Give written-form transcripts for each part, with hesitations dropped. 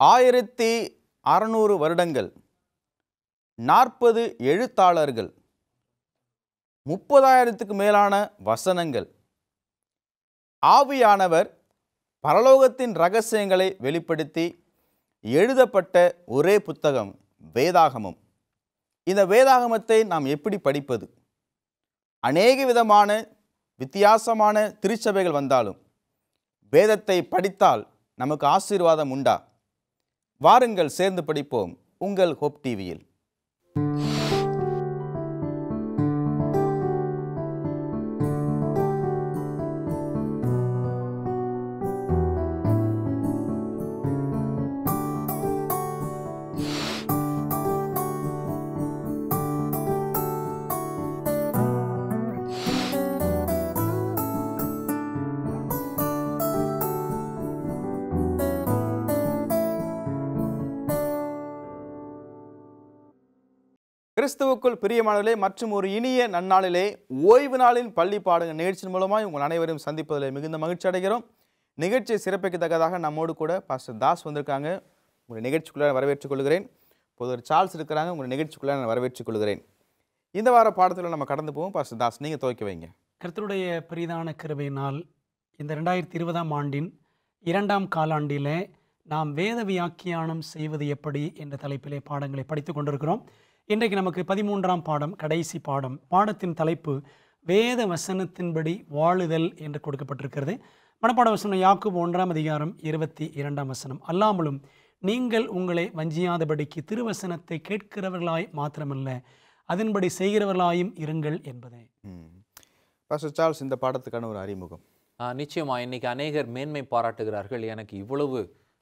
1600 வருடங்கள், 40 எழுத்தாளர்கள், 30,000க்கு மேலான வசனங்கள். ஆவியானவர் பரலோகத்தின் இரகசியங்களை வெளிப்படுத்தி எழுதப்பட்ட ஒரே புத்தகம் வேதாகமம். இந்த வேதாகமத்தை நாம் எப்படி படிப்பது? அநேக விதமான வித்தியாசமான திருச்சபைகள் வந்தாலும் வேதத்தை படித்தால் நமக்கு ஆசீர்வாதம் உண்டா? வாருங்கள் சேர்ந்து படிப்போம் உங்கள் ஹோப் டிவியில். கிறிஸ்துவுக்குள் பிரியமானவர்களே, மற்றும் ஒரு இனிய நன்னாளிலே ஓய்வு நாளின் பள்ளி பாடங்கள் நிகழ்ச்சியின் மூலமாக உங்கள் அனைவரையும் சந்திப்பதில் மிகுந்த மகிழ்ச்சி அடைகிறோம். நிகழ்ச்சியை சிறப்பிக்கத்தக்கதாக நம்மோடு கூட பாஸ்டர் தாஸ் வந்திருக்காங்க. உங்களுடைய நிகழ்ச்சிக்குள்ளே வரவேற்றுக் கொள்கிறேன். பொதுவர் சார்ல்ஸ் இருக்கிறாங்க. உங்களுடைய நிகழ்ச்சிக்குள்ளே நான் வரவேற்றுக் கொள்கிறேன். இந்த வார பாடத்தில் நம்ம கடந்து போவோம். பாஸ்டர் தாஸ், நீங்கள் துவக்கி வைங்க. கர்த்தருடைய பெரிதான கிருபையினால் இந்த 2020ஆம் ஆண்டின் 2ஆம் காலாண்டிலே நாம் வேத வியாக்கியானம் செய்வது எப்படி என்ற தலைப்பிலே பாடங்களை படித்து கொண்டிருக்கிறோம். இன்றைக்கு நமக்கு 13ஆம் பாடம், கடைசி பாடம். பாடத்தின் தலைப்பு வேத வசனத்தின்படி வாழுதல் என்று கொடுக்கப்பட்டிருக்கிறது. மனப்பாட வசனம் யாக்கோபு 1ஆம் அதிகாரம் 22ஆம் வசனம். அல்லாமலும் நீங்கள் உங்களை வஞ்சியாதபடிக்கு திருவசனத்தை கேட்கிறவர்களாய் மாத்திரமல்ல, அதன்படி செய்கிறவர்களாயும் இருங்கள் என்பதே. பாஸ்டர் சார்ல்ஸ், இந்த பாடத்துக்கான ஒரு அறிமுகம். நிச்சயமா இன்னைக்கு அநேகர் மேன்மை பாராட்டுகிறார்கள். எனக்கு இவ்வளவு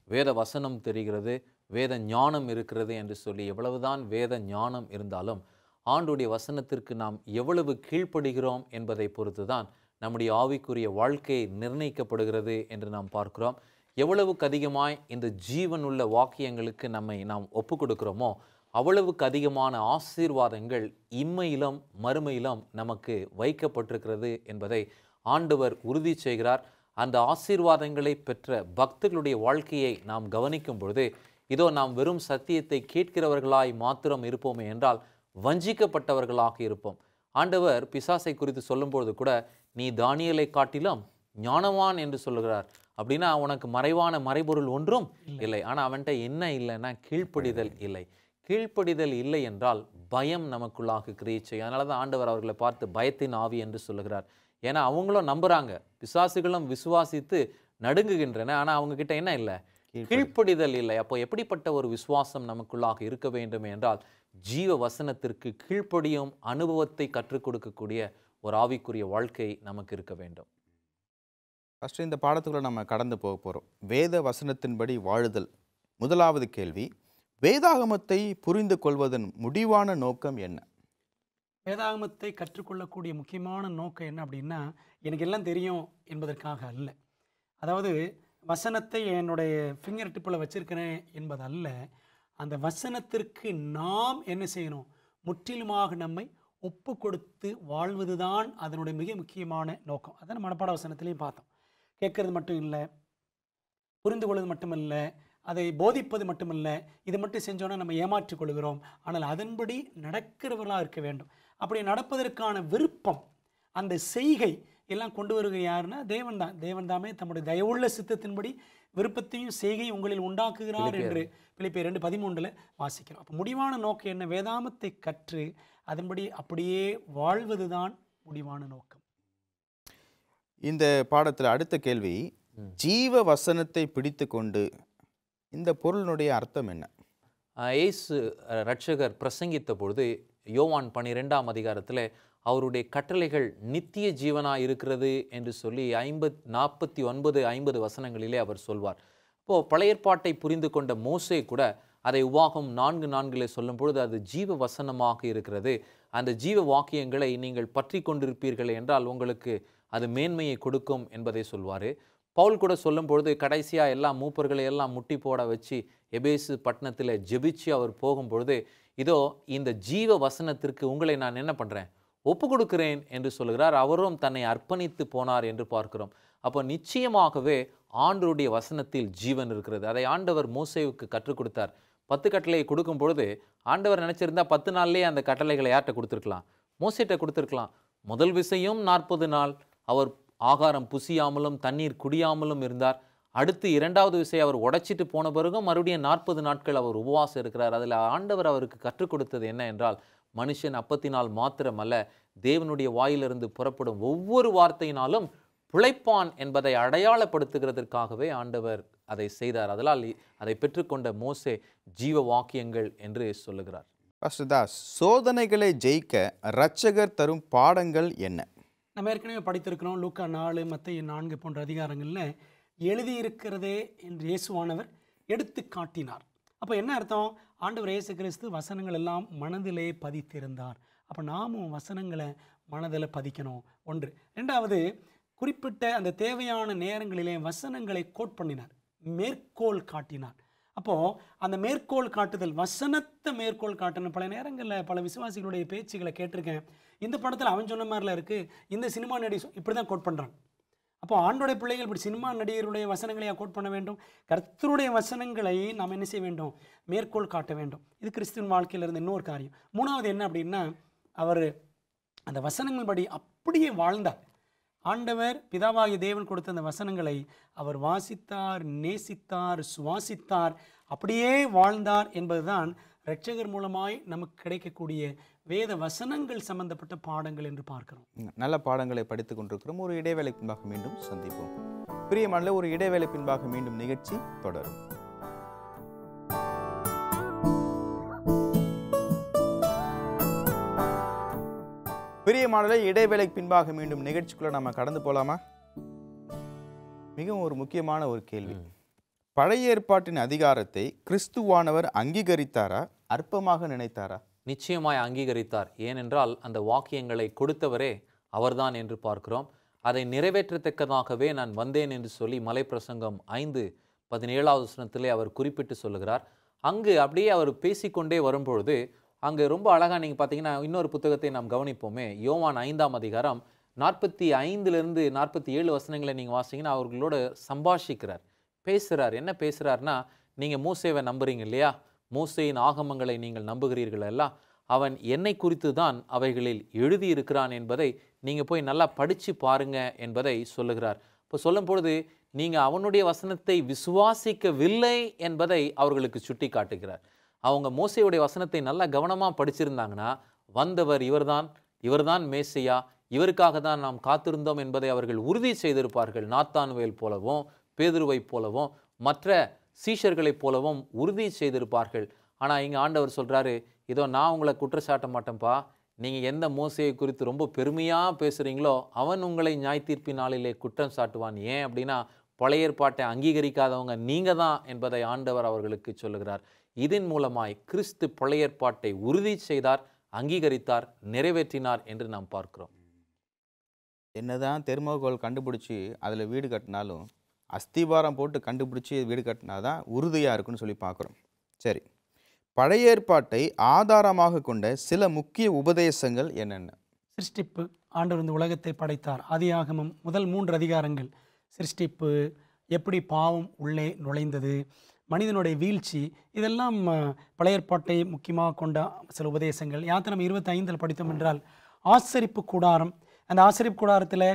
வேத வசனம் தெரிகிறது, வேத ஞானம் இருக்கிறது என்று சொல்லி. எவ்வளவுதான் வேத ஞானம் இருந்தாலும் ஆண்டுடைய வசனத்திற்கு நாம் எவ்வளவு கீழ்ப்படுகிறோம் என்பதை பொறுத்து தான் நம்முடைய ஆவிக்குரிய வாழ்க்கை நிர்ணயிக்கப்படுகிறது என்று நாம் பார்க்கிறோம். எவ்வளவுக்கு அதிகமாய் இந்த ஜீவனுள்ள வாக்கியங்களுக்கு நாம் ஒப்பு கொடுக்கிறோமோ அவ்வளவுக்கு அதிகமான ஆசீர்வாதங்கள் இம்மையிலும் மறுமையிலும் நமக்கு வைக்கப்பட்டிருக்கிறது என்பதை ஆண்டவர் உறுதி செய்கிறார். அந்த ஆசீர்வாதங்களை பெற்ற பக்தர்களுடைய வாழ்க்கையை நாம் கவனிக்கும் பொழுது, இதோ நாம் வெறும் சத்தியத்தை கேட்கிறவர்களாய் மாத்திரம் இருப்போமே என்றால் வஞ்சிக்கப்பட்டவர்களாக இருப்போம். ஆண்டவர் பிசாசை குறித்து சொல்லும்பொழுது கூட, நீ தானியேலை காட்டிலும் ஞானவான் என்று சொல்லுகிறார். அப்படின்னா உனக்கு மறைவான மறைபொருள் ஒன்றும் இல்லை. ஆனால் அவன்கிட்ட என்ன இல்லைன்னா கீழ்ப்படிதல் இல்லை. கீழ்ப்படிதல் இல்லை என்றால் பயம் நமக்குள்ளாக கிரியை செய்யும். அதனால தான் ஆண்டவர் அவர்களை பார்த்து பயத்தின் ஆவி என்று சொல்லுகிறார். ஏன்னா அவங்களும் நம்புறாங்க, பிசாசுகளும் விசுவாசித்து நடுங்குகின்றன. ஆனால் அவங்க கிட்ட என்ன இல்லை? கீழ்ப்படிதல் இல்லை. அப்போ எப்படிப்பட்ட ஒரு விசுவாசம் நமக்குள்ளாக இருக்க வேண்டும் என்றால், ஜீவ வசனத்திற்கு கீழ்ப்படியும் அனுபவத்தை கற்றுக் கொடுக்கக்கூடிய ஒரு ஆவிக்குரிய வாழ்க்கை நமக்கு இருக்க வேண்டும். ஃபஸ்ட்டு இந்த பாடத்துக்குள்ள நம்ம கடந்து போக போகிறோம். வேத வசனத்தின்படி வாழுதல். முதலாவது கேள்வி, வேதாகமத்தை புரிந்து கொள்வதன் முடிவான நோக்கம் என்ன? வேதாகமத்தை கற்றுக்கொள்ளக்கூடிய முக்கியமான நோக்கம் என்ன அப்படின்னா, எனக்கு எல்லாம் தெரியும் என்பதற்காக அல்ல. அதாவது வசனத்தை என்னுடைய ஃபிங்கர் டிப்பில் வச்சிருக்கிறேன் என்பது அல்ல. அந்த வசனத்திற்கு நாம் என்ன செய்யணும்? முற்றிலுமாக நம்மை ஒப்பு கொடுத்து வாழ்வது தான் அதனுடைய மிக முக்கியமான நோக்கம். அதான் மனப்பாட வசனத்திலையும் பார்த்தோம். கேட்கறது மட்டும் இல்லை, புரிந்து கொள்வது மட்டுமல்ல, அதை போதிப்பது மட்டுமல்ல. இதை மட்டும் செஞ்சோன்னா நம்ம ஏமாற்றிக் கொள்கிறோம். ஆனால் அதன்படி நடக்கிறவர்களாக இருக்க வேண்டும். அப்படி நடப்பதற்கான விருப்பம், அந்த செய்கை எல்லாம் கொண்டு வருகிற யாருன்னா தேவன் தான். தேவன் தாமே தம்முடைய தயவுள்ள சித்தத்தின்படி விருப்பத்தையும் செய்கையும் உங்களில் உண்டாக்குகிறார் என்று பிலிப்பியர் 2:13 வாசிக்கிறோம். அப்போ முடிவான நோக்கம் என்ன? வேதாகமத்தை கற்று அதன்படி அப்படியே வாழ்வதுதான் முடிவான நோக்கம். இந்த பாடத்தில் அடுத்த கேள்வி, ஜீவ வசனத்தை பிடித்து கொண்டு இந்த பொருளினுடைய அர்த்தம் என்ன? இயேசு ரட்சகர் பிரசங்கித்த பொழுது யோவான் 12ஆம் அதிகாரத்தில் அவருடைய கட்டளைகள் நித்திய ஜீவனாக இருக்கிறது என்று சொல்லி 49-50 வசனங்களிலே அவர் சொல்வார். இப்போது பழைய ஏற்பாட்டை புரிந்து கொண்ட மோசே கூட அதை உபாகம் 4:4 சொல்லும் பொழுது அது ஜீவ வசனமாக இருக்கிறது. அந்த ஜீவ வாக்கியங்களை நீங்கள் பற்றி கொண்டிருப்பீர்கள் என்றால் உங்களுக்கு அது மேன்மையை கொடுக்கும் என்பதை சொல்வார். பவுல் கூட சொல்லும் பொழுது கடைசியாக எல்லா மூப்பர்களை எல்லாம் முட்டி போட வச்சு எபேசு பட்டணத்தில் ஜெபிச்சு அவர் போகும்பொழுது, இதோ இந்த ஜீவ வசனத்திற்கு உங்களை நான் என்ன பண்ணுறேன்? ஒப்பு கொடுக்கிறேன் என்று சொல்கிறார். அவரும் தன்னை அர்ப்பணித்து போனார் என்று பார்க்கிறோம். அப்போ நிச்சயமாகவே ஆண்டவருடைய வசனத்தில் ஜீவன் இருக்கிறது. அதை ஆண்டவர் மோசேவுக்கு கற்றுக் கொடுத்தார். 10 கட்டளையை கொடுக்கும் பொழுது ஆண்டவர் நினைச்சிருந்தா 10 நாள்லேயே அந்த கட்டளைகளை யார்கிட்ட கொடுத்துருக்கலாம்? மோசேட்ட கொடுத்துருக்கலாம். முதல் விஷயம் 40 நாள் அவர் ஆகாரம் புசியாமலும் தண்ணீர் குடியாமலும் இருந்தார். அடுத்து 2வது விஷயம் அவர் உடைச்சிட்டு போன பிறகும் மறுபடியும் 40 நாட்கள் அவர் உபவாசம் இருக்கிறார். அதில் ஆண்டவர் அவருக்கு கற்றுக் கொடுத்தது என்ன என்றால், மனுஷன் அப்பத்தினால் மாத்திரமல்ல, தேவனுடைய வாயிலிருந்து புறப்படும் ஒவ்வொரு வார்த்தையினாலும் பிழைப்பான் என்பதை அடையாளப்படுத்துகிறதற்காகவே ஆண்டவர் அதை செய்தார். அதனால் அதை பெற்றுக்கொண்ட மோசே ஜீவ வாக்கியங்கள் என்று சொல்லுகிறார். பாஸ்டர் தாஸ், சோதனைகளை ஜெயிக்க இரட்சகர் தரும் பாடங்கள் என்ன? நம்ம ஏற்கனவே படித்திருக்கிறோம். லூக்கா 4, மத்தேயு 4 போன்ற அதிகாரங்களில் எழுதியிருக்கிறதே என்று இயேசுவானவர் எடுத்து காட்டினார். அப்போ என்ன அர்த்தம்? ஆண்டவர் இயேசு கிறிஸ்து வசனங்கள் எல்லாம் மனதிலே பதித்திருந்தார். அப்போ நாமும் வசனங்களை மனதில் பதிக்கணும். ஒன்று. 2வது, குறிப்பிட்ட அந்த தேவையான நேரங்களிலே வசனங்களை கோட் பண்ணினார், மேற்கோள் காட்டினார். அப்போது அந்த மேற்கோள் காட்டுதல், வசனத்தை மேற்கோள் காட்டணும். பல நேரங்களில் பல விசுவாசிகளுடைய பேச்சுகளை கேட்டிருக்கேன். இந்த படத்தில் அவன் சொன்ன மாதிரிலாம் இருக்குது, இந்த சினிமா நடிகை இப்படி தான் கோட் பண்ணுறாங்க. அப்போ ஆண்டோடைய பிள்ளைகள் இப்படி சினிமா நடிகருடைய வசனங்களையா கோட் பண்ண வேண்டும்? கர்த்தருடைய வசனங்களை நாம் என்ன செய்ய வேண்டும்? மேற்கோள் காட்ட வேண்டும். இது கிறிஸ்துவின் வாழ்க்கையில் இருந்த இன்னொரு காரியம். 3வது என்ன அப்படின்னா, அவர் அந்த வசனங்கள் படி அப்படியே வாழ்ந்தார். ஆண்டவர் பிதாவாகிய தேவன் கொடுத்த அந்த வசனங்களை அவர் வாசித்தார், நேசித்தார், சுவாசித்தார், அப்படியே வாழ்ந்தார் என்பதுதான் இரட்சகர் மூலமாய் நமக்கு கிடைக்கக்கூடிய வேத வசனங்கள் சம்பந்தப்பட்ட பாடங்கள் என்று பார்க்கிறோம். நல்ல பாடங்களை படித்துக் கொண்டிருக்கிறோம். ஒரு இடைவேளை பின்பாக மீண்டும் சந்திப்போம். பிரியமானவர்களே, ஒரு இடைவேளை பின்பாக மீண்டும் நிகழ்ச்சி தொடரும். பிரியமானவர்களே, இடைவேளைக்கு பின்பாக மீண்டும் நிகழ்ச்சிக்குள்ள நம்ம கடந்து போலாமா? மிகவும் ஒரு முக்கியமான ஒரு கேள்வி. பழைய ஏற்பாட்டின் அதிகாரத்தை கிறிஸ்துவானவர் அங்கீகரித்தாரா, அற்பமாக நினைத்தாரா? நிச்சயமாய் அங்கீகரித்தார். ஏனென்றால் அந்த வாக்கியங்களை கொடுத்தவரே அவர்தான் என்று பார்க்கிறோம். அதை நிறைவேற்றத்தக்கதாகவே நான் வந்தேன் என்று சொல்லி மலைப்பிரசங்கம் 5:17 வசனத்திலே அவர் குறிப்பிட்டு சொல்லுகிறார். அங்கு அப்படியே அவர் பேசிக்கொண்டே வரும்பொழுது அங்கே ரொம்ப அழகாக நீங்கள் பார்த்தீங்கன்னா இன்னொரு புத்தகத்தை நாம் கவனிப்போமே. யோவான் 5ஆம் அதிகாரம் 45 47 வசனங்களை நீங்கள் வாசிங்கன்னா அவர்களோட சம்பாஷிக்கிறார், பேசுகிறார். என்ன பேசுகிறார்னா, நீங்கள் மோசேவை நம்புறீங்க இல்லையா? மோசேயின் ஆகமங்களை நீங்கள் நம்புகிறீர்கள் எல்லாம், அவன் என்னை குறித்து தான் அவைகளில் எழுதியிருக்கிறான் என்பதை நீங்கள் போய் நல்லா படித்து பாருங்க என்பதை சொல்லுகிறார். இப்போ சொல்லும் பொழுது நீங்கள் அவனுடைய வசனத்தை விசுவாசிக்கவில்லை என்பதை அவர்களுக்கு சுட்டி காட்டுகிறார். அவங்க மோசேயுடைய வசனத்தை நல்லா கவனமாக படிச்சிருந்தாங்கன்னா, வந்தவர் இவர்தான் மேசியா, இவருக்காக தான் நாம் காத்திருந்தோம் என்பதை அவர்கள் உறுதி செய்திருப்பார்கள். நாத்தானுவேல் போலவும் பேதுருவை போலவும் மற்ற சீஷர்களைப் போலவும் உறுதி செய்திருப்பார்கள். ஆனால் இங்கே ஆண்டவர் சொல்கிறாரு, இதோ நான் உங்களை குற்றச்சாட்ட மாட்டேன்ப்பா, நீங்கள் எந்த மோசையை குறித்து ரொம்ப பெருமையாக பேசுகிறீங்களோ அவன் உங்களை நியாய தீர்ப்பின் நாளிலே குற்றம் சாட்டுவான். ஏன் அப்படின்னா, பழைய ஏற்பாட்டை அங்கீகரிக்காதவங்க நீங்கள் தான் என்பதை ஆண்டவர் அவர்களுக்கு சொல்லுகிறார். இதன் மூலமாய் கிறிஸ்து பழைய ஏற்பாட்டை உறுதி செய்தார், அங்கீகரித்தார், நிறைவேற்றினார் என்று நாம் பார்க்கிறோம். என்னதான் தெர்மோகோல் கண்டுபிடிச்சி அதில் வீடு கட்டினாலும் அஸ்திவாரம் போட்டு கண்டுபிடிச்சி வீடு கட்டினாதான் உறுதியாக இருக்குன்னு சொல்லி பார்க்குறோம். சரி, பழைய ஏற்பாட்டை ஆதாரமாக கொண்ட சில முக்கிய உபதேசங்கள் என்னென்ன? சிருஷ்டிப்பு, ஆண்டவர் இந்த உலகத்தை படைத்தார். ஆதியாகமம் முதல் 3 அதிகாரங்கள் சிருஷ்டிப்பு, எப்படி பாவம் உள்ளே நுழைந்தது, மனிதனுடைய வீழ்ச்சி, இதெல்லாம் பழைய ஏற்பாட்டை முக்கியமாக கொண்ட சில உபதேசங்கள். யாத்திரம் 25 படித்தோம் என்றால் ஆசரிப்பு கூடாரம், அந்த ஆசரிப்பு கூடாரத்தில்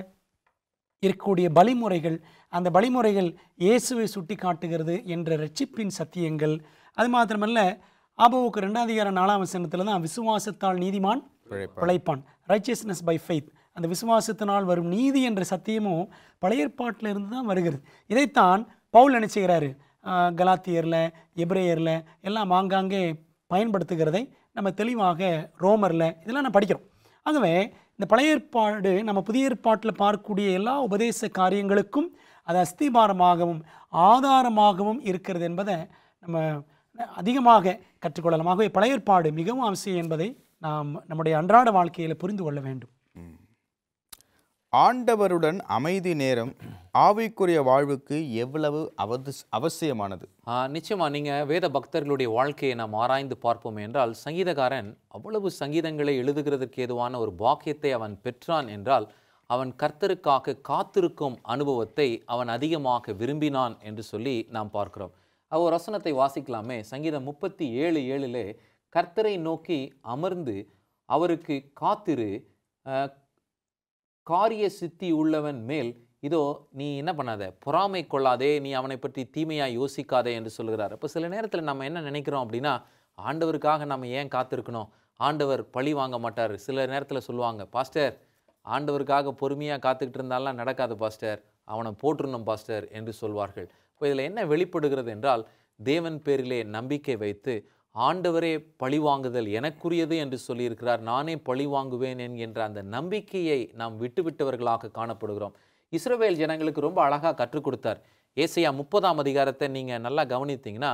இருக்கக்கூடிய பலிமுறைகள், அந்த பலிமுறைகள் இயேசுவை சுட்டி காட்டுகிறது என்ற ரட்சிப்பின் சத்தியங்கள். அது மாத்திரமல்ல, ஆபோவுக்கு 2 அதிகாரம் 4ஆம் வசனத்தில் தான் விசுவாசத்தால் நீதிமான் பிழைப்பான், ரைச்சியஸ்னஸ் பை ஃபெய்த், அந்த விசுவாசத்தினால் வரும் நீதி என்ற சத்தியமும் பழைய ஏற்பாட்டில் இருந்து தான் வருகிறது. இதைத்தான் பவுல் நினைச்சுகிறாரு, கலாத்தியரில் எபிரேயரில் எல்லாம் ஆங்காங்கே பயன்படுத்துகிறதை நம்ம தெளிவாக ரோமரில் இதெல்லாம் நம்ம படிக்கிறோம். ஆகவே இந்த பழைய ஏற்பாடு நம்ம புதிய ஏற்பாட்டில் பார்க்கக்கூடிய எல்லா உபதேச காரியங்களுக்கும் அது அஸ்திபாரமாகவும் ஆதாரமாகவும் இருக்கிறது என்பதை நம்ம அதிகமாக கற்றுக்கொள்ளலாம். ஆகவே பழைய ஏற்பாடு மிகவும் அவசியம் என்பதை நாம் நம்முடைய அன்றாட வாழ்க்கையில் புரிந்து கொள்ள வேண்டும். ஆண்டவருடன் அமைதி நேரம் ஆவிக்குரிய வாழ்வுக்கு எவ்வளவு அவசியமானது? நிச்சயமாக நீங்கள் வேத பக்தர்களுடைய வாழ்க்கையை நாம் ஆராய்ந்து பார்ப்போம் என்றால், சங்கீதக்காரன் அவ்வளவு சங்கீதங்களை எழுதுகிறதற்கு ஏதுவான ஒரு பாக்கியத்தை அவன் பெற்றான் என்றால் அவன் கர்த்தருக்காக காத்திருக்கும் அனுபவத்தை அவன் அதிகமாக விரும்பினான் என்று சொல்லி நாம் பார்க்கிறோம். ஒரு வசனத்தை வாசிக்கலாமே. சங்கீதம் 37:7 கர்த்தரை நோக்கி அமர்ந்து அவருக்கு காத்திரு, காரிய சித்தி உள்ளவன் மேல் இதோ நீ என்ன பண்ணாத, பொறாமை கொள்ளாதே, நீ அவனை பற்றி தீமையாக யோசிக்காதே என்று சொல்கிறார். அப்போ சில நேரத்தில் நம்ம என்ன நினைக்கிறோம் அப்படின்னா, ஆண்டவருக்காக நம்ம ஏன் காத்திருக்கணும், ஆண்டவர் பழி வாங்க மாட்டார். சில நேரத்தில் சொல்லுவாங்க, பாஸ்டர் ஆண்டவருக்காக பொறுமையாக காத்துக்கிட்டு இருந்தாலாம் நடக்காது பாஸ்டர், அவனை போட்டுருணும் பாஸ்டர் என்று சொல்வார்கள். இப்போ இதில் என்ன வெளிப்படுகிறது என்றால், தேவன் பேரிலே நம்பிக்கை வைத்து ஆண்டவரே பழி வாங்குதல் எனக்குரியது என்று சொல்லியிருக்கிறார், நானே பழி வாங்குவேன் என்கின்ற அந்த நம்பிக்கையை நாம் விட்டுவிட்டவர்களாக காணப்படுகிறோம். இஸ்ரவேல் ஜனங்களுக்கு ரொம்ப அழகாக கற்றுக் கொடுத்தார். ஏசாயா 30ஆம் அதிகாரத்தை நீங்கள் நல்லா கவனித்தீங்கன்னா,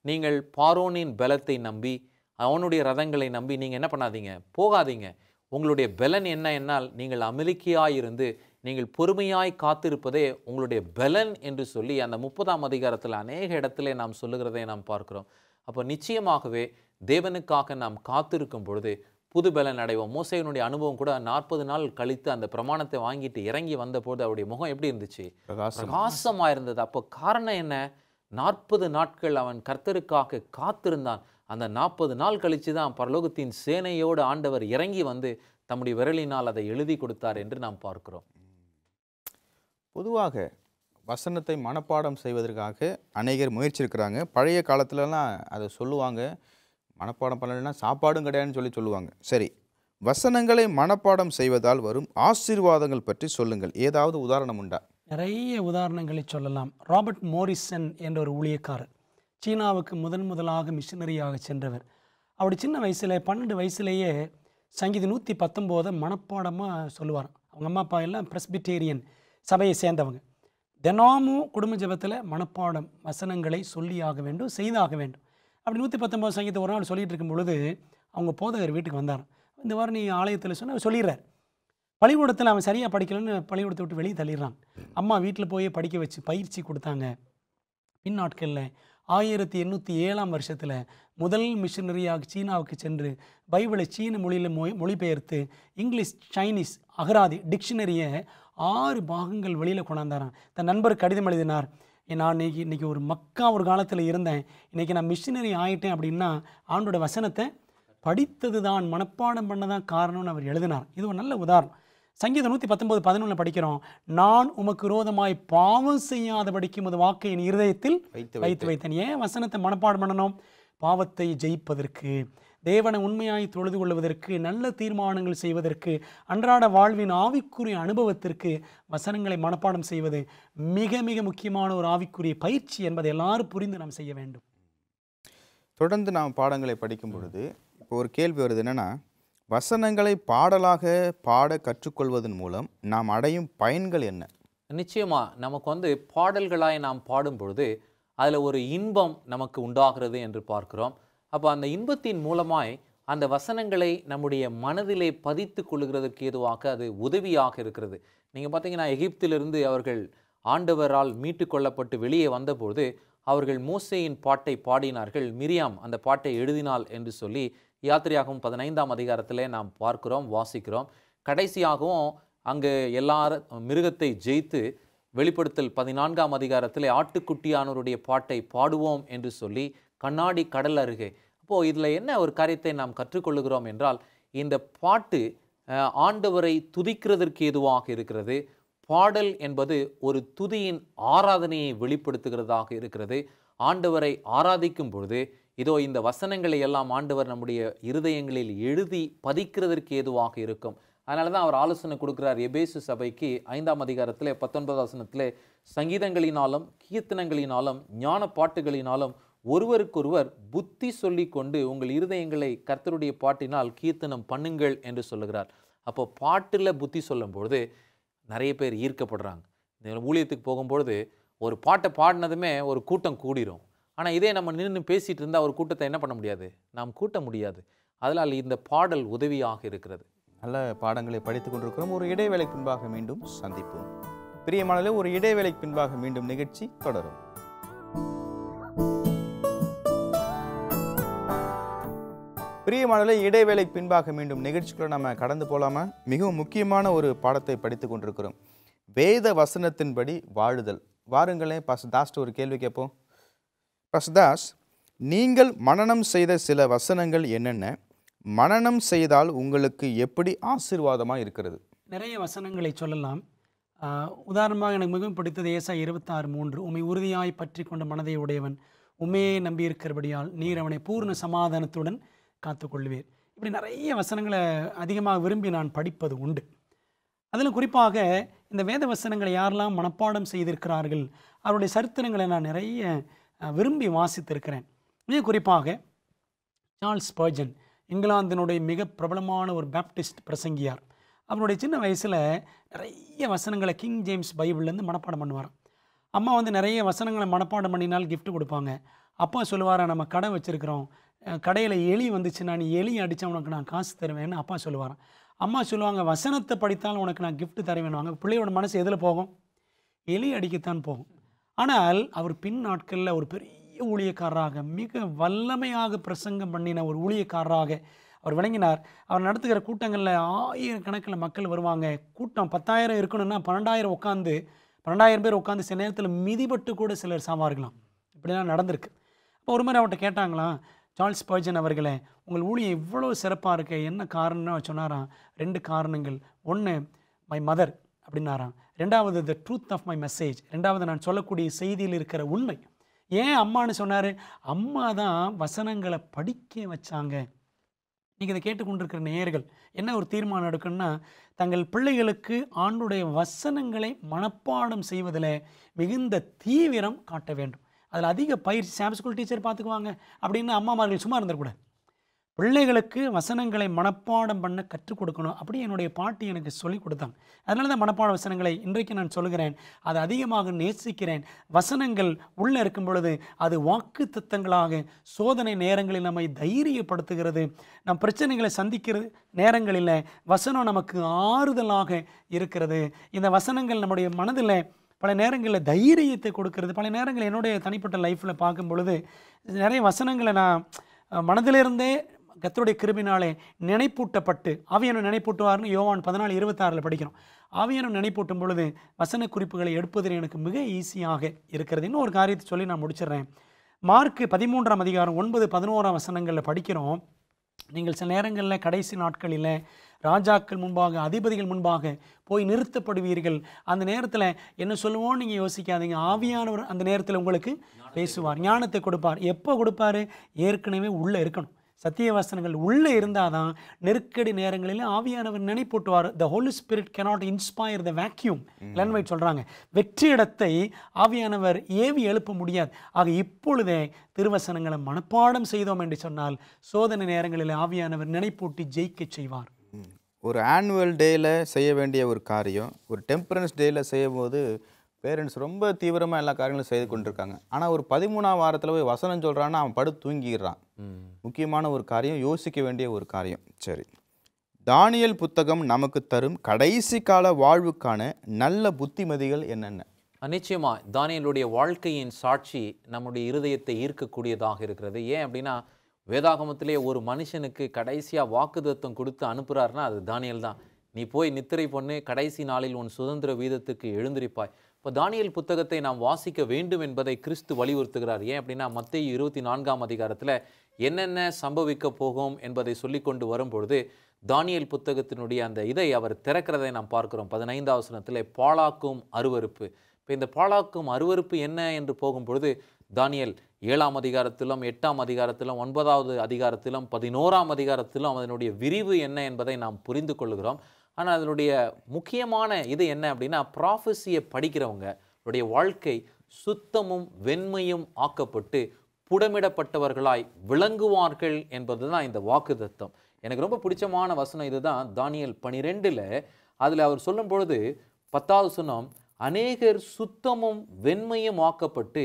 நீங்கள் பார்வோனின் பலத்தை நம்பி அவனுடைய ரதங்களை நம்பி நீங்கள் என்ன பண்ணாதீங்க, போகாதீங்க. உங்களுடைய பலன் என்ன என்னால் நீங்கள் அமெரிக்கையாயிருந்து நீங்கள் பொறுமையாய் காத்திருப்பதே உங்களுடைய பலன் என்று சொல்லி அந்த 30ஆம் அதிகாரத்தில் அநேக இடத்துல நாம் சொல்லுகிறதை நாம் பார்க்கிறோம். அப்போ நிச்சயமாகவே தேவனுக்காக நாம் காத்திருக்கும் பொழுது புது பலன் அடைவோம். மோசேயினுடைய அனுபவம் கூட 40 நாள் கழித்து அந்த பிரமாணத்தை வாங்கிட்டு இறங்கி வந்தபோது அவருடைய முகம் எப்படி இருந்துச்சு, பிரகாசமாக இருந்தது. அப்போ காரணம் என்ன, 40 நாட்கள் அவன் கர்த்தருக்காக காத்திருந்தான். அந்த 40 நாள் கழித்து தான் பரலோகத்தின் சேனையோடு ஆண்டவர் இறங்கி வந்து தம்முடைய விரலினால் அதை எழுதி கொடுத்தார் என்று நாம் பார்க்கிறோம். பொதுவாக வசனத்தை மனப்பாடம் செய்வதற்காக அநேகர் முயற்சி இருக்கிறாங்க. பழைய காலத்துலலாம் அதை சொல்லுவாங்க, மனப்பாடம் பண்ணலைன்னா சாப்பாடும் கிடையாதுன்னு சொல்லுவாங்க. சரி, வசனங்களை மனப்பாடம் செய்வதால் வரும் ஆசீர்வாதங்கள் பற்றி சொல்லுங்கள். ஏதாவது உதாரணம் உண்டா? நிறைய உதாரணங்களை சொல்லலாம். ராபர்ட் மோரிசன் என்ற ஒரு ஊழியக்காரர், சீனாவுக்கு முதலாக மிஷனரியாக சென்றவர். அவருடைய சின்ன வயசில் 12 வயசுலேயே சங்கீதம் 119 மனப்பாடமாக சொல்லுவார். அவங்க அம்மா அப்பா எல்லாம் பிரஸ்பிட்டேரியன் சபையை சேர்ந்தவங்க. தினமும் குடும்ப ஜெபத்தில் மனப்பாடம் வசனங்களை சொல்லியாக வேண்டும், செய்தாக வேண்டும். அப்படி 119 சங்கீதம் ஒரு நாள் சொல்லிகிட்டு இருக்கும் பொழுது அவங்க போதகர் வீட்டுக்கு வந்தார். இந்த வாரம் நீ ஆலயத்தில் சொன்ன சொல்லிடுறார். பள்ளிக்கூடத்தில் அவன் சரியாக படிக்கலன்னு பள்ளிக்கூடத்தை விட்டு வெளியே தள்ளிடுறான். அம்மா வீட்டில் போய் படிக்க வச்சு பயிற்சி கொடுத்தாங்க. பின் நாட்களில் 1807ஆம் வருஷத்தில் முதல் மிஷனரியாக சீனாவுக்கு சென்று பைபிளை சீன மொழியில் மொழிபெயர்த்து இங்கிலீஷ், சைனீஸ், அகராதி, டிக்ஷனரியை 6 பாகங்கள் வெளியில் கொண்டாந்தாரான். தன் நண்பருக்கு கடிதம் எழுதினார், நான் இன்றைக்கி ஒரு ஒரு காலத்தில் இருந்தேன், இன்றைக்கி நான் மிஷினரி ஆகிட்டேன் அப்படின்னா ஆண்டோட வசனத்தை படித்தது தான், மனப்பாடம் பண்ணதான் காரணம்னு அவர் எழுதினார். இது ஒரு நல்ல உதாரணம். சங்கீதம் 119:11 படிக்கிறோம், நான் உமக்கு விரோதமாய் பாவம் செய்யாதபடிக்கு உமது வாக்கை என் இருதயத்தில் வைத்து வைத்தேன். ஏன் வசனத்தை மனப்பாடம் பண்ணணும்? பாவத்தை ஜெயிப்பதற்கு, தேவனை உண்மையாய் தொழுது கொள்வதற்கு, நல்ல தீர்மானங்கள் செய்வதற்கு, அன்றாட வாழ்வின் ஆவிக்குரிய அனுபவத்திற்கு வசனங்களை மனப்பாடம் செய்வது மிக மிக முக்கியமான ஒரு ஆவிக்குரிய பயிற்சி என்பதை எல்லாரும் புரிந்து நாம் செய்ய வேண்டும். தொடர்ந்து நாம் பாடங்களை படிக்கும் பொழுது இப்போ ஒரு கேள்வி வருது, என்னென்னா, வசனங்களை பாடலாக பாட கற்றுக்கொள்வதன் மூலம் நாம் அடையும் பயன்கள் என்ன? நிச்சயமாக நமக்கு பாடல்களாய் நாம் பாடும் பொழுது அதில் ஒரு இன்பம் நமக்கு உண்டாகிறது என்று பார்க்கிறோம். அப்போ அந்த இன்பத்தின் மூலமாய் அந்த வசனங்களை நம்முடைய மனதிலே பதித்து கொள்ளுகிறதுக்கு ஏதுவாக அது உதவியாக இருக்கிறது. நீங்கள் பார்த்தீங்கன்னா, எகிப்திலிருந்து அவர்கள் ஆண்டவரால் மீட்டு கொள்ளப்பட்டு வெளியே வந்தபோது அவர்கள் மோசேயின் பாட்டை பாடினார்கள். மிரியாம் அந்த பாட்டை எழுதினாள் என்று சொல்லி யாத்திரையாகவும் 15ஆம் அதிகாரத்திலே நாம் பார்க்கிறோம், வாசிக்கிறோம். கடைசியாகவும் அங்கே எல்லாரும் மிருகத்தை ஜெயித்து வெளிப்படுத்தல் 14ஆம் அதிகாரத்திலே ஆட்டுக்குட்டியானவருடைய பாட்டை பாடுவோம் என்று சொல்லி கண்ணாடி கடல் அருகே. அப்போது இதில் என்ன ஒரு காரியத்தை நாம் கற்றுக்கொள்ளுகிறோம் என்றால், இந்த பாட்டு ஆண்டவரை துதிக்கிறதற்கு ஏதுவாக இருக்கிறது. பாடல் என்பது ஒரு துதியின் ஆராதனையை வெளிப்படுத்துகிறதாக இருக்கிறது. ஆண்டவரை ஆராதிக்கும் பொழுது இதோ இந்த வசனங்களை எல்லாம் ஆண்டவர் நம்முடைய இருதயங்களில் எழுதி பதிக்கிறதற்கு ஏதுவாக இருக்கும். அதனால தான் அவர் ஆலோசனை கொடுக்கிறார் எபேசு சபைக்கு 5ஆம் அதிகாரத்திலே 19ஆம் வசனத்திலே, சங்கீதங்களினாலும் கீர்த்தனங்களினாலும் ஞான பாட்டுகளினாலும் ஒருவருக்கொருவர் புத்தி சொல்லி கொண்டு உங்கள் இருதயங்களை கர்த்தருடைய பாட்டினால் கீர்த்தனம் பண்ணுங்கள் என்று சொல்லுகிறார். அப்போ பாட்டில் புத்தி சொல்லும் பொழுது நிறைய பேர் ஈர்க்கப்படுறாங்க. இந்த ஊழியத்துக்கு போகும்பொழுது ஒரு பாட்டை பாடினதுமே ஒரு கூட்டம் கூடிரும். ஆனால் இதே நம்ம நின்று பேசிகிட்டு இருந்தால் ஒரு கூட்டத்தை என்ன பண்ண முடியாது, நாம் கூட்ட முடியாது. அதனால் இந்த பாடல் உதவியாக இருக்கிறது. நல்ல பாடங்களை படித்து கொண்டிருக்கிறோம். ஒரு இடைவேளைக்கு பின்பாக மீண்டும் சந்திப்போம். பிரியமானவர்களே, ஒரு இடைவேளைக்கு பின்பாக மீண்டும் நிகழ்ச்சி தொடரும். பிரியமானவர்களே, இடைவேளைக்கு பின்பாக மீண்டும் நிகழ்ச்சிக்குள்ள நம்ம கடந்து போகலாமா? மிகவும் முக்கியமான ஒரு பாடத்தை படித்து கொண்டிருக்கிறோம். வேத வசனத்தின்படி வாழுதல். வாருங்களேன், பாஸ்டர் தாஸ்ட்டு ஒரு கேள்வி கேட்போம். பாஸ்டர் தாஸ், நீங்கள் மனனம் செய்த சில வசனங்கள் என்னென்ன? மனனம் செய்தால் உங்களுக்கு எப்படி ஆசீர்வாதமாக இருக்கிறது? நிறைய வசனங்களை சொல்லலாம். உதாரணமாக எனக்கு மிகவும் பிடித்தது ஏசாயா 26:3. உம்மை உறுதியாய் பற்றி கொண்ட மனதை உடையவன் உண்மையே நம்பியிருக்கிறபடியால் நீர் அவனை பூர்ண சமாதானத்துடன் காத்துக்கொள்வீர். இப்படி நிறைய வசனங்களை அதிகமாக விரும்பி நான் படிப்பது உண்டு. அதில் குறிப்பாக இந்த வேத வசனங்களை யாரெல்லாம் மனப்பாடம் செய்திருக்கிறார்கள் அவருடைய சரித்திரங்களை நான் நிறைய விரும்பி வாசித்திருக்கிறேன். மிக குறிப்பாக சார்ல்ஸ் ஸ்பர்ஜன், இங்கிலாந்தினுடைய மிக பிரபலமான ஒரு பேப்டிஸ்ட் பிரசங்கியார். அவருடைய சின்ன வயசில் நிறைய வசனங்களை கிங் ஜேம்ஸ் பைபிள்லேருந்து மனப்பாடம் பண்ணுவார். அம்மா நிறைய வசனங்களை மனப்பாடம் பண்ணினால் gift கொடுப்பாங்க. அப்பா சொல்லுவாரா, நம்ம கடை வச்சுருக்கிறோம், கடையில் எலி வந்துச்சுன்னா நீ எலி அடித்தா உனக்கு நான் காசு தருவேன்னு அப்பா சொல்லுவாராம். அம்மா சொல்லுவாங்க, வசனத்தை படித்தாலும் உனக்கு நான் gift தருவேன்னுவாங்க. பிள்ளையோட மனசு எதில் போகும்? எலி அடிக்கத்தான் போகும். ஆனால் அவர் பின் நாட்களில் ஒரு பெரிய ஊழியக்காரராக, மிக வல்லமையாக பிரசங்கம் பண்ணின ஒரு ஊழியக்காரராக அவர் விளங்கினார். அவர் நடத்துகிற கூட்டங்களில் ஆயிரக்கணக்கில் மக்கள் வருவாங்க. கூட்டம் 10,000 இருக்கணும்னா 12,000 பேர் உட்காந்து சில நேரத்தில் மிதிபட்டு கூட சிலர் சாவார்களாம். இப்படிலாம் நடந்திருக்கு. அப்போ ஒரு மாதிரி அவர்கிட்ட கேட்டாங்களாம், சார்ல்ஸ் ஸ்பர்ஜன் அவர்களே, உங்கள் ஊழியம் இவ்வளோ சிறப்பாக இருக்க என்ன காரணம்னு சொன்னாராம். 2 காரணங்கள். ஒன்று மை மதர் அப்படின்னாராம். 2வது the truth of my message, 2வது நான் சொல்லக்கூடிய செய்தியில் இருக்கிற உண்மை. ஏன் அம்மானு சொன்னார்? அம்மா தான் வசனங்களை படிக்க வச்சாங்க. நீங்கள் இதை கேட்டுக்கொண்டிருக்கிற நேயர்கள் என்ன ஒரு தீர்மானம் எடுக்கணும்னா, தங்கள் பிள்ளைகளுக்கு ஆண்டுடைய வசனங்களை மனப்பாடம் செய்வதில் மிகுந்த தீவிரம் காட்ட வேண்டும். அதில் அதிக பயிற்சி. சாப் ஸ்கூல் டீச்சர் பார்த்துக்குவாங்க அப்படின்னு அம்மாமார்கள் சும்மா இருந்துடக்கூடாது. பிள்ளைகளுக்கு வசனங்களை மனப்பாடம் பண்ண கற்றுக் கொடுக்கணும். அப்படி என்னுடைய பாட்டி எனக்கு சொல்லிக் கொடுத்தாங்க. அதனால தான் மனப்பாட வசனங்களை இன்றைக்கு நான் சொல்கிறேன். அதை அதிகமாக நேசிக்கிறேன். வசனங்கள் உள்ளே இருக்கும் பொழுது அது வாக்கு தத்தங்களாக சோதனை நேரங்களில் நம்மை தைரியப்படுத்துகிறது. நம் பிரச்சனைகளை சந்திக்கிற நேரங்களில் வசனம் நமக்கு ஆறுதலாக இருக்கிறது. இந்த வசனங்கள் நம்முடைய மனதில் பல நேரங்களில் தைரியத்தை கொடுக்கிறது. பல நேரங்கள் என்னுடைய தனிப்பட்ட லைஃப்பில் பார்க்கும் பொழுது நிறைய வசனங்களை நான் மனதிலிருந்தே கர்த்தருடைய கிருபையினாலே நினைப்பூட்டப்பட்டு, ஆவியானவர் நினைப்பூட்டுவார்னு யோவான் 14:26 படிக்கிறோம். ஆவியானவர் நினைப்பூட்டும் பொழுது வசன குறிப்புகளை எடுப்பதில் எனக்கு மிக ஈஸியாக இருக்கிறது. இன்னும் ஒரு காரியத்தை சொல்லி நான் முடிச்சிடுறேன். மார்க் 13ஆம் அதிகாரம் 9-11 வசனங்களில் படிக்கிறோம். நீங்கள் சில நேரங்களில் கடைசி நாட்களில் ராஜாக்கள் முன்பாக, அதிபதிகள் முன்பாக போய் நிறுத்தப்படுவீர்கள். அந்த நேரத்தில் என்ன சொல்லுவோன்னு நீங்கள் யோசிக்காதீங்க. ஆவியானவர் அந்த நேரத்தில் உங்களுக்கு பேசுவார், ஞானத்தை கொடுப்பார். எப்போ கொடுப்பார்? ஏற்கனவே உள்ளே இருக்கணும். சத்திய வசனங்கள் உள்ளே இருந்தால் தான் நெருக்கடி நேரங்களில் ஆவியானவர் நினைப்பூட்டுவார். The holy spirit cannot inspire the vacuum. Ellen White சொல்கிறாங்க, வெற்றி இடத்தை ஆவியானவர் ஏவி எழுப்ப முடியாது. ஆக இப்பொழுதே திருவசனங்களை மனப்பாடம் செய்தோம் என்று சொன்னால் சோதனை நேரங்களில் ஆவியானவர் நினைப்பூட்டி ஜெயிக்க செய்வார். ஒரு ஆனுவல் டேயில் செய்ய வேண்டிய ஒரு காரியம் ஒரு டெம்பரன்ஸ் டேயில் செய்யும்போது பேரண்ட்ஸ் ரொம்ப தீவிரமாக எல்லா காரியங்களும் செய்து கொண்டிருக்காங்க. ஆனால் ஒரு 13ஆம் வாரத்தில் போய் வசனம் சொல்கிறான்னா அவன் படுத்து தூங்கிடுறான். முக்கியமான ஒரு காரியம், யோசிக்க வேண்டிய ஒரு காரியம். சரி, தானியேல் புத்தகம் நமக்கு தரும் கடைசி கால வாழ்வுக்கான நல்ல புத்திமதிகள் என்னென்ன? நிச்சயமா தானியேலுடைய வாழ்க்கையின் சாட்சி நம்முடைய இருதயத்தை ஈர்க்கக்கூடியதாக இருக்கிறது. ஏன் அப்படின்னா, வேதாகமத்திலே ஒரு மனுஷனுக்கு கடைசியாக வாக்குத்தத்தம் கொடுத்து அனுப்புகிறாருன்னா அது தானியேல் தான். நீ போய் நித்திரை பண்ணு, கடைசி நாளில் உன் சுதந்திர வீதத்துக்கு எழுந்திருப்பாய். இப்போ தானியேல் புத்தகத்தை நாம் வாசிக்க வேண்டும் என்பதை கிறிஸ்து வலியுறுத்துகிறார். ஏன் அப்படின்னா, மத்தேயு 24ஆம் அதிகாரத்தில் என்னென்ன சம்பவிக்க போகும் என்பதை சொல்லி கொண்டு வரும்பொழுது தானியேல் புத்தகத்தினுடைய அந்த இதை அவர் திறக்கிறதை நாம் பார்க்கிறோம். 15ஆம் வசனத்தில் பாழாக்கும் அருவருப்பு. இப்போ இந்த பாழாக்கும் அருவருப்பு என்ன என்று போகும்பொழுது தானியேல் 7ஆம் அதிகாரத்திலும் 8ஆம் அதிகாரத்திலும் 9வது அதிகாரத்திலும் 11ஆம் அதிகாரத்திலும் அதனுடைய விரிவு என்ன என்பதை நாம் புரிந்து கொள்கிறோம். ஆனால் அதனுடைய முக்கியமான இது என்ன அப்படின்னா, ப்ராஃபஸியை படிக்கிறவங்க அவருடைய வாழ்க்கை சுத்தமும் வெண்மையும் ஆக்கப்பட்டு புடமிடப்பட்டவர்களாய் விளங்குவார்கள் என்பது தான் இந்த வாக்குத்தத்தம். எனக்கு ரொம்ப பிடிச்சமான வசனம் இதுதான். தானியேல் 12 அதில் அவர் சொல்லும் பொழுது 10வது வசனம், அநேகர் சுத்தமும் வெண்மையும் ஆக்கப்பட்டு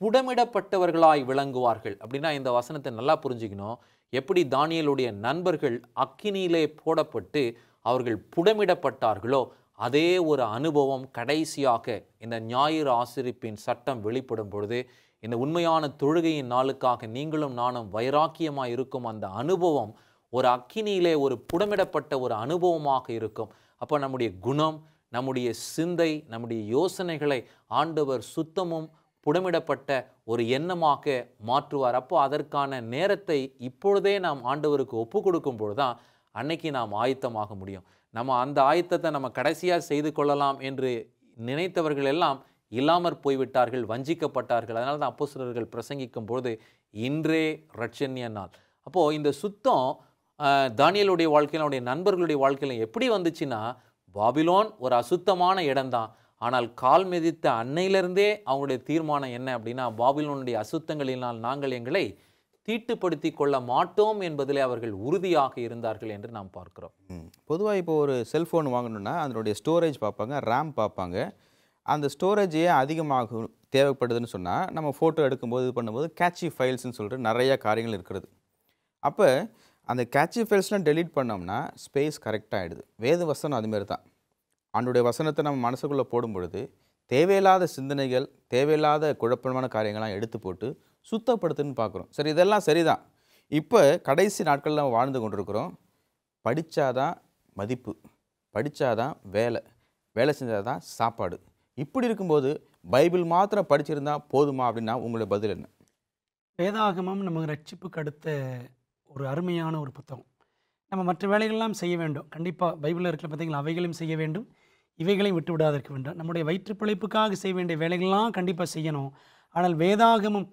புடமிடப்பட்டவர்களாய் விளங்குவார்கள். அப்படின்னா இந்த வசனத்தை நல்லா புரிஞ்சுக்கணும். எப்படி தானியேலுடைய நண்பர்கள் அக்கினியிலே போடப்பட்டு அவர்கள் புடமிடப்பட்டார்களோ அதே ஒரு அனுபவம் கடைசியாக இந்த ஞாயிறு ஆசரிப்பின் சட்டம் வெளிப்படும் பொழுது, இந்த உண்மையான தொழுகையின் நாளுக்காக நீங்களும் நானும் வைராக்கியமாக இருக்கும் அந்த அனுபவம் ஒரு அக்கினியிலே ஒரு புடமிடப்பட்ட ஒரு அனுபவமாக இருக்கும். அப்போ நம்முடைய குணம், நம்முடைய சிந்தை, நம்முடைய யோசனைகளை ஆண்டவர் சுத்தமும் புடமிடப்பட்ட ஒரு எண்ணமாக மாற்றுவார். அப்போ அதற்கான நேரத்தை இப்பொழுதே நாம் ஆண்டவருக்கு ஒப்பு கொடுக்கும் பொழுதுதான் அன்னைக்கு நாம் ஆயத்தமாக முடியும். நம்ம அந்த ஆயத்தத்தை நம்ம கடைசியாக செய்து கொள்ளலாம் என்று நினைத்தவர்கள் எல்லாம் இல்லாமற் போய்விட்டார்கள், வஞ்சிக்கப்பட்டார்கள். அதனால தான் அப்போஸ்தலர்கள் பிரசங்கிக்கும் பொழுது இன்றே இரட்சணிய நாள். அப்போது இந்த சுத்தம் தானியேலுடைய வாழ்க்கையில், அவருடைய நண்பர்களுடைய வாழ்க்கையில் எப்படி வந்துச்சுன்னா, பாபிலோன் ஒரு அசுத்தமான இடம்தான். ஆனால் கால் மிதித்த அன்னையிலிருந்தே அவங்களுடைய தீர்மானம் என்ன அப்படின்னா, பாபிலோனுடைய அசுத்தங்களினால் நாங்கள் எங்களை தீட்டுப்படுத்தி கொள்ள மாட்டோம் என்பதிலே அவர்கள் உறுதியாக இருந்தார்கள் என்று நாம் பார்க்கிறோம். பொதுவாக இப்போ ஒரு செல்ஃபோன் வாங்கணும்னா அதனுடைய ஸ்டோரேஜ் பார்ப்பாங்க, ரேம் பார்ப்பாங்க. அந்த ஸ்டோரேஜ் ஏன் அதிகமாக தேவைப்படுதுன்னு சொன்னால், நம்ம ஃபோட்டோ எடுக்கும்போது இது பண்ணும்போது கேட்சி ஃபைல்ஸ்ன்னு சொல்லிட்டு நிறையா காரியங்கள் இருக்கிறது. அப்போ அந்த கேட்சி ஃபைல்ஸ்லாம் டெலீட் பண்ணோம்னா ஸ்பேஸ் கரெக்டாக ஆகிடுது. வேத வசனம் அதுமாரி தான். ஆண்டுடைய வசனத்தை நம்ம மனசுக்குள்ளே போடும் பொழுது தேவையில்லாத சிந்தனைகள், தேவையில்லாத குழப்பமான காரியங்கள்லாம் எடுத்து போட்டு சுத்தப்படுத்துன்னு பார்க்குறோம். சரி, இதெல்லாம் சரிதான். இப்போ கடைசி நாட்களில் நம்ம வாழ்ந்து கொண்டிருக்கிறோம். படித்தாதான் மதிப்பு, படித்தாதான் வேலை, வேலை செஞ்சால் தான் சாப்பாடு. இப்படி இருக்கும்போது பைபிள் மாத்திரம் படிச்சிருந்தா போதுமா அப்படின்னா உங்களுடைய பதில் என்ன? வேதாகமம் நமக்கு ரட்சிப்புக்கு அடுத்த ஒரு அருமையான ஒரு புத்தகம். நம்ம மற்ற வேலைகள்லாம் செய்ய வேண்டும். கண்டிப்பாக பைபிளில் இருக்கிற பார்த்தீங்களா, அவைகளையும் செய்ய வேண்டும், இவைகளையும் விட்டு விடாத இருக்க வேண்டும். நம்முடைய வயிற்று பிழைப்புக்காக செய்ய வேண்டிய வேலைகள்லாம் கண்டிப்பாக செய்யணும். ஆனால் வேதாகமம்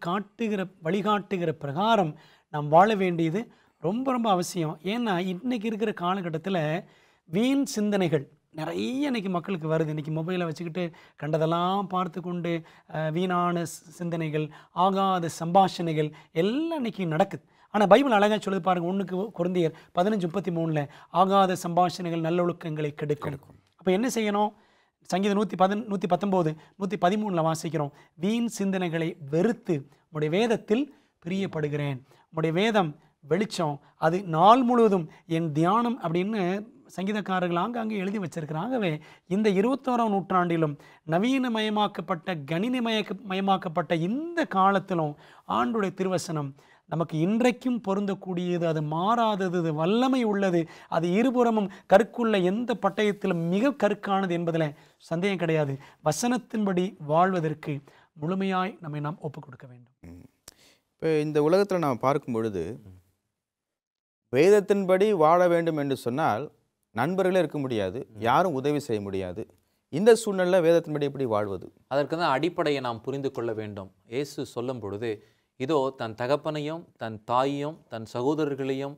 வழிகாட்டுகிற பிரகாரம் நாம் வாழ வேண்டியது ரொம்ப ரொம்ப அவசியம். ஏன்னா இன்றைக்கி இருக்கிற காலகட்டத்தில் வீண் சிந்தனைகள் நிறைய இன்றைக்கி மக்களுக்கு வருது. இன்றைக்கி மொபைலை வச்சுக்கிட்டு கண்டதெல்லாம் பார்த்து கொண்டு வீணான சிந்தனைகள், ஆகாத சம்பாஷணைகள் எல்லாம் இன்றைக்கி நடக்குது. ஆனால் பைபிள் அழகாக சொல்லுது பாருங்கள், 1 கொரிந்தியர் 15:33 ஆகாத சம்பாஷணைகள் நல்லொழுக்கங்களை கெடுக்கும். அப்போ என்ன செய்யணும்? சங்கீதம் 119 113 வாசிக்கிறோம், வீண் சிந்தனைகளை வெறுத்து உம்முடைய வேதத்தில் பிரியப்படுகிறேன். உம்முடைய வேதம் வெளிச்சம், அது நாள் முழுவதும் என் தியானம் அப்படின்னு சங்கீதக்காரர்கள் ஆங்காங்கே எழுதி வச்சிருக்கிறாங்கவே. இந்த 21ஆம் நூற்றாண்டிலும் நவீனமயமாக்கப்பட்ட கணினிமயமாக்கப்பட்ட இந்த காலத்திலும் ஆண்டுடைய திருவசனம் நமக்கு இன்றைக்கும் பொருந்தக்கூடியது, அது மாறாதது, அது வல்லமை உள்ளது, அது இருபுறமும் கருக்குள்ள எந்த பட்டயத்திலும் மிக கருக்கானது என்பதில் சந்தேகம் கிடையாது. வசனத்தின்படி வாழ்வதற்கு முழுமையாய் நம்மை நாம் ஒப்புக் கொடுக்க வேண்டும். இப்போ இந்த உலகத்தில் நாம் பார்க்கும் பொழுது வேதத்தின்படி வாழ வேண்டும் என்று சொன்னால் நண்பர்களே இருக்க முடியாது, யாரும் உதவி செய்ய முடியாது. இந்த சூழ்நிலையில் வேதத்தின்படி எப்படி வாழ்வது? அதற்கு தான் அடிப்படையை நாம் புரிந்து கொள்ள வேண்டும். இயேசு சொல்லும் பொழுது, இதோ தன் தகப்பனையும் தன் தாயையும் தன் சகோதரர்களையும்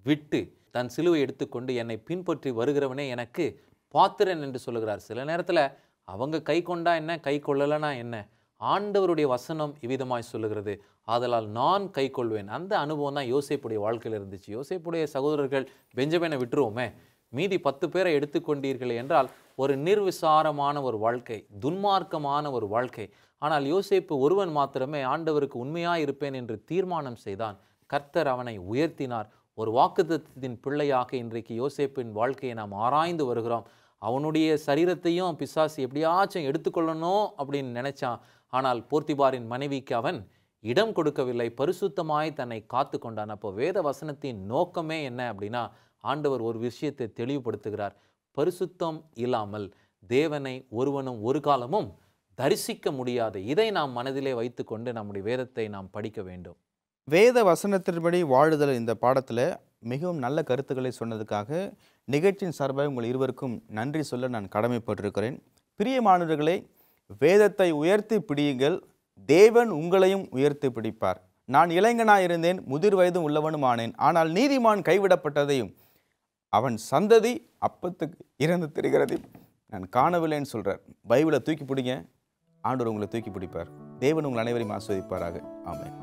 விட்டு தன் சிலுவை எடுத்துக்கொண்டு என்னை பின்பற்றி வருகிறவனே எனக்கு பாத்திரன் என்று சொல்லுகிறார். சில நேரத்தில் அவங்க கை கொண்டா என்ன, கை கொள்ளலைனா என்ன, ஆண்டவருடைய வசனம் இவ்விதமாய் சொல்லுகிறது, ஆதலால் நான் கை கொள்வேன். அந்த அனுபவம் தான் யோசேப்புடைய வாழ்க்கையில் இருந்துச்சு. யோசேப்புடைய சகோதரர்கள் பெஞ்சமினை விட்டுருவோமே, மீதி 10 பேரை எடுத்துக்கொண்டீர்கள் என்றால் ஒரு நிர்விசாரமான ஒரு வாழ்க்கை, துன்மார்க்கமான ஒரு வாழ்க்கை. ஆனால் யோசேப்பு ஒருவன் மாத்திரமே ஆண்டவருக்கு உண்மையாக இருப்பேன் என்று தீர்மானம் செய்தான். கர்த்தர் அவனை உயர்த்தினார். ஒரு வாக்குத்தத்தத்தின் பிள்ளையாக இன்றைக்கு யோசேப்பின் வாழ்க்கையை நாம் ஆராய்ந்து வருகிறோம். அவனுடைய சரீரத்தையும் பிசாசு எப்படியாச்சும் எடுத்துக்கொள்ளணும் அப்படின்னு நினைச்சான். ஆனால் போர்த்திபாரின் மனைவிக்கு அவன் இடம் கொடுக்கவில்லை, பரிசுத்தமாய் தன்னை காத்து கொண்டான். அப்போ வேத வசனத்தின் நோக்கமே என்ன அப்படின்னா, ஆண்டவர் ஒரு விஷயத்தை தெளிவுபடுத்துகிறார். பரிசுத்தம் இல்லாமல் தேவனை ஒருவனும் ஒரு காலமும் தரிசிக்க முடியாது. இதை நாம் மனதிலே வைத்துக்கொண்டு நம்முடைய வேதத்தை நாம் படிக்க வேண்டும். வேத வசனத்தின்படி வாழுதல் இந்த பாடத்தில் மிகவும் நல்ல கருத்துக்களை சொன்னதுக்காக நிகழ்ச்சியின் சார்பாக உங்கள் இருவருக்கும் நன்றி சொல்ல நான் கடமைப்பட்டிருக்கிறேன். பிரியமானவர்களே, வேதத்தை உயர்த்தி பிடியுங்கள், தேவன் உங்களையும் உயர்த்தி பிடிப்பார். நான் இளைஞனாயிருந்தேன், முதிர் வயதும் உள்ளவனும் ஆனேன், ஆனால் நீதிமான் கைவிடப்பட்டதையும் அவன் சந்ததி அப்பத்துக்கு இறந்து திரிகிறது நான் காணவில்லைன்னு சொல்கிறார். பைபிளை தூக்கி பிடிங்க, ஆண்டவர் உங்களை தூக்கி பிடிப்பார். தேவன் உங்கள் அனைவரையும் ஆஸ்வதிப்பாராக. ஆமென்.